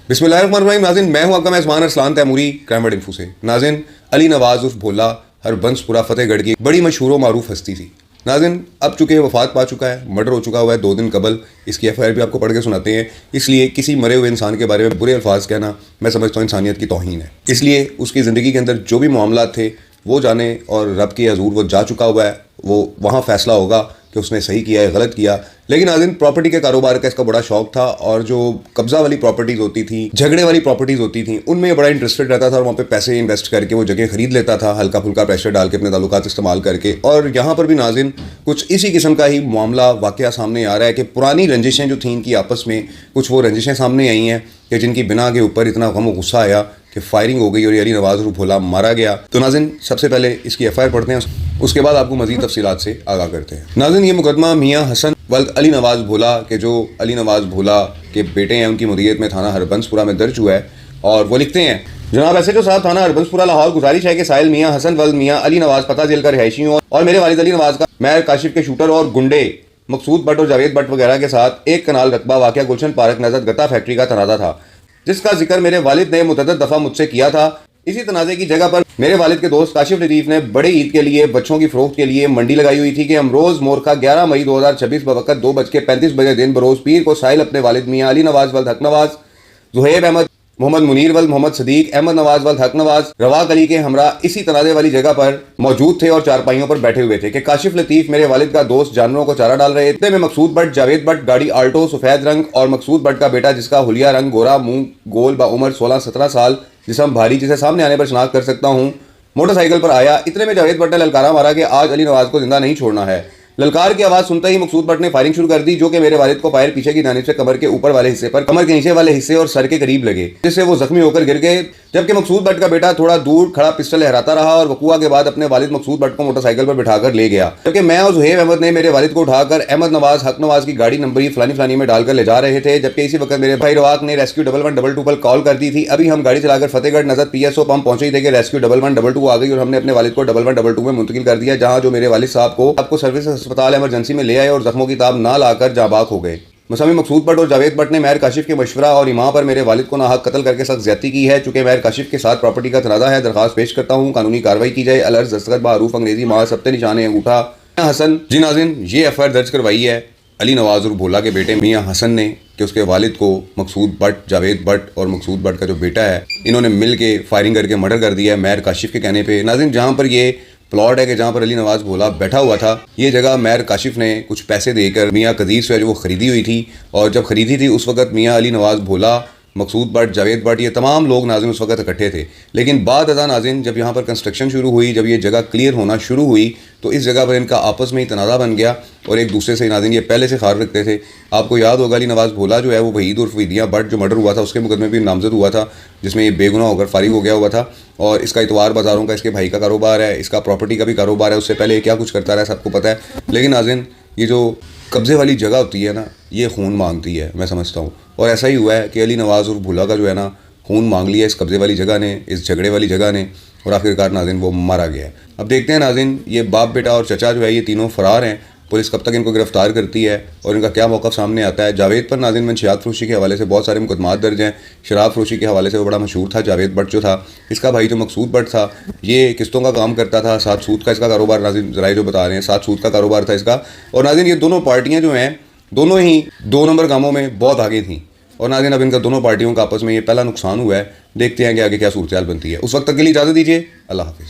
बिस्मिल्लाहिर्रहमानिर्रहीम। नाज़रीन, मैं हूं आपका मेज़बान अरसलान तैमूरी क्राइम इन्फो से। नाज़रीन, अली नवाज़ उर्फ भोला हरबंसपुरा फतेहगढ़ की बड़ी मशहूर व मारूफ हस्ती थी। नाज़रीन, अब चूँकि वफ़ात पा चुका है, मर्डर हो चुका हुआ है 2 दिन कबल। इसकी FIR भी आपको पढ़ के सुनाते हैं। इसलिए किसी मरे हुए इंसान के बारे में बुरे अल्फाज कहना मैं समझता हूँ इंसानियत की तौहीन है। इसलिए उसकी ज़िंदगी के अंदर जो भी मामला थे वो जाने, और रब के हज़ूर वो जा चुका हुआ है, वो वहाँ फ़ैसला होगा कि उसने सही किया है गलत किया। लेकिन नाज़रीन, प्रॉपर्टी के कारोबार का इसका बड़ा शौक था, और जो कब्जा वाली प्रॉपर्टीज़ होती थी, झगड़े वाली प्रॉपर्टीज़ होती थी, उनमें ये बड़ा इंटरेस्टेड रहता था और वहाँ पे पैसे इन्वेस्ट करके वो जगह खरीद लेता था, हल्का फुल्का प्रेशर डाल के अपने ताल्लुकात इस्तेमाल करके। और यहाँ पर भी नाज़रीन कुछ इसी किस्म का ही मामला वाक़या सामने आ रहा है कि पुरानी रंजिशें जो थी इनकी आपस में, कुछ वो रंजिशें सामने आई हैं कि जिनकी बिना के ऊपर इतना गम और गुस्सा आया कि फायरिंग हो गई और अली नवाज़ उर्फ भोला मारा गया। तो नाज़रीन, सबसे पहले इसकी FIR पढ़ते हैं, उसके बाद आपको मज़ीद तफसीलात से आगाह करते हैं। नाज़रीन, ये मुकदमा मियाँ हसन वल्द अली नवाज़ भोला के, जो अली नवाज़ भोला के बेटे हैं, उनकी मुदीयत में थाना हरबंसपुरा में दर्ज हुआ है। और वो लिखते हैं, जनाब SHO साहब थाना हरबंसपुरा लाहौर, गुजारिश है कि साहिल मियाँ हसन वल्द मियाँ अली नवाज़ पता जेल का रिहायशी हूँ और मेरे वालिद अली नवाज़ का मैर काशिफ के शूटर और गुंडे मकसूद भट्ट और जावेद भट्ट वगैरह के साथ 1 कनाल रकबा वाक़या गुलशन पार्क नज़र गत्ता फैक्ट्री का तनाज़ा था, जिसका जिक्र मेरे वालिद ने मुतअद्दिद दफ़ा मुझसे किया था। इसी तनाज़े की जगह पर मेरे वालिद के दोस्त काशिफ लतीफ़ ने बड़े ईद के लिए बच्चों की फ़रोख्त के लिए मंडी लगाई हुई थी कि अमरोज़ मोरखा 11 मई 2026 बवक़्त 2:35 दिन बरोज़ पीर को साहिल अपने वालिद मियाँ अली नवाज़ वल्द हक नवाज़, ज़ुहैब अहमद, मोहम्मद मुनीर वल्द मोहम्मद सदीक, अहमद नवाज़ वल्द हक नवाज़, रवाक अली के हमरा इसी तनाज़े वाली जगह पर मौजूद थे और चारपाइयों पर बैठे हुए थे कि काशिफ लतीफ़ मेरे वालिद का दोस्त जानवरों को चारा डाल रहे थे। में मकसूद भट्ट, जावेद भट्ट, गाड़ी आल्टो सफ़ेद रंग, और मकसूद भट्ट का बेटा जिसका हुलिया रंग गोरा, मुंह गोल, बाउमर 16-17 साल, जिसम भारी, जिसे सामने आने पर शनाख्त कर सकता हूँ, मोटरसाइकिल पर आया। इतने में जावेद भट्ट ने ललकारा मारा कि आज अली नवाज़ को जिंदा नहीं छोड़ना है। ललकार की आवाज़ सुनते ही मकसूद भट्ट ने फायरिंग शुरू कर दी, जो कि मेरे वालिद को फायर पीछे की जानिब से कमर के ऊपर वाले हिस्से पर, कमर के नीचे वाले हिस्से और सर के करीब लगे, जिससे वो जख्मी होकर गिर गए। जबकि मकसूद भट्ट का बेटा थोड़ा दूर खड़ा पिस्टल लहराता रहा और वकूआ के बाद अपने वालिद मकसूद भट्ट को मोटरसाइकिल पर बिठाकर ले गया। जबकि मैं और ज़ुहैब अहमद ने मेरे वालिद को उठाकर अहमद नवाज़ हक नवाज़ की गाड़ी नंबरी फलानी फलानी में डालकर ले जा रहे थे। जबकि इसी वक्त मेरे भाई रवाक ने रेस्क्यू 1122 पर कॉल कर दी थी। अभी हम गाड़ी चलाकर फतेहगढ़ नजर PSO पंप पहुंचे थे कि रेस्क्यू 1122 आ गई और हमने अपने वालिद को 1122 में मुंतकिल कर दिया, जहां जो मेरे वालिद साहब को आपको सर्विस अस्पताल एमरजेंसी में ले आए और जख्मों की ताब ना लाकर जाबाक हो गए। मसामी मकसूद भट्ट और जावेद भट्ट ने मैर काशिफ के मशवरा और इमाम पर मेरे वालिद को नाहक कत्ल करके सख्त ज्यादती की है। चूंकि मैर काशिफ के साथ प्रॉपर्टी का तनाज़ा है, दरखास्त पेश करता हूँ कानूनी कार्रवाई की जाए। अलर्ज दस्तखत बारूफ अंग्रेजी माँ सबते निशाने अंगूठा हसन। जी नाज़रीन, ये FIR दर्ज करवाई है अली नवाज़ उर्फ भोला के बेटे मियाँ हसन ने कि उसके वालिद को मकसूद भट्ट, जावेद भट्ट और मकसूद भट्ट का जो बेटा है, इन्होंने मिल के फायरिंग करके मर्डर कर दिया है मैर काशिफ के कहने पर। नाज़रीन, जहाँ पर ये प्लॉट है कि जहाँ पर अली नवाज़ भोला बैठा हुआ था, ये जगह मैर काशिफ ने कुछ पैसे देकर मियाँ कदीर से जो वो ख़रीदी हुई थी, और जब ख़रीदी थी उस वक्त मियाँ अली नवाज़ भोला, मकसूद भट्ट, जावेद भट्ट, ये तमाम लोग नाज़रीन उस वक्त इकट्ठे थे। लेकिन बाद अदा नाज़रीन जब यहाँ पर कंस्ट्रक्शन शुरू हुई, जब ये जगह क्लियर होना शुरू हुई, तो इस जगह पर इनका आपस में ही तनाज़ा बन गया और एक दूसरे से नाज़रीन ये पहले से खार रखते थे। आपको याद होगा अली नवाज़ भोला जो है वो वहीद उर्फ विदिया भट्ट जो मर्डर हुआ था उसके मुकदमे भी नामजद हुआ था, जिसमें ये बेगुनाह होकर फारिग हो गया हुआ था। और इसका इतवार बाज़ारों का इसके भाई का कारोबार है, इसका प्रॉपर्टी का भी कारोबार है। उससे पहले क्या कुछ करता रहा सबको पता है। लेकिन नाज़रीन, ये जो कब्ज़े वाली जगह होती है ना, ये खून मांगती है, मैं समझता हूँ। और ऐसा ही हुआ है कि अली नवाज़ उर्फ भोला का जो है ना, खून मांग लिया इस कब्ज़े वाली जगह ने, इस झगड़े वाली जगह ने, और आखिरकार नाज़रीन वो मारा गया है। अब देखते हैं नाज़रीन, ये बाप बेटा और चचा जो है ये तीनों फ़रार हैं। पुलिस कब तक इनको गिरफ्तार करती है और इनका क्या मौक़िफ़ सामने आता है। जावेद पर नाज़रीन मंशियात फरोशी के हवाले से बहुत सारे मुकदमात दर्ज हैं। शराब फरोशी के हवाले से वो बड़ा मशहूर था जावेद भट्ट जो था। इसका भाई जो मकसूद भट्ट था, ये किस्तों का काम करता था, साथ सूद का इसका कारोबार, नाज़रीन ज़राए जो बता रहे हैं, साथ सूद का कारोबार था इसका। और नाज़रीन ये दोनों पार्टियाँ जो हैं, दोनों ही 2 नंबर कामों में बहुत आगे थीं। और नाज़रीन अब इनका दोनों पार्टियों का आपस में ये पहला नुकसान हुआ है। देखते हैं कि आगे क्या सूरत हाल बनती है। उस वक्त तक के लिए इजाज़त दीजिए। अल्लाह हाफ़िज़।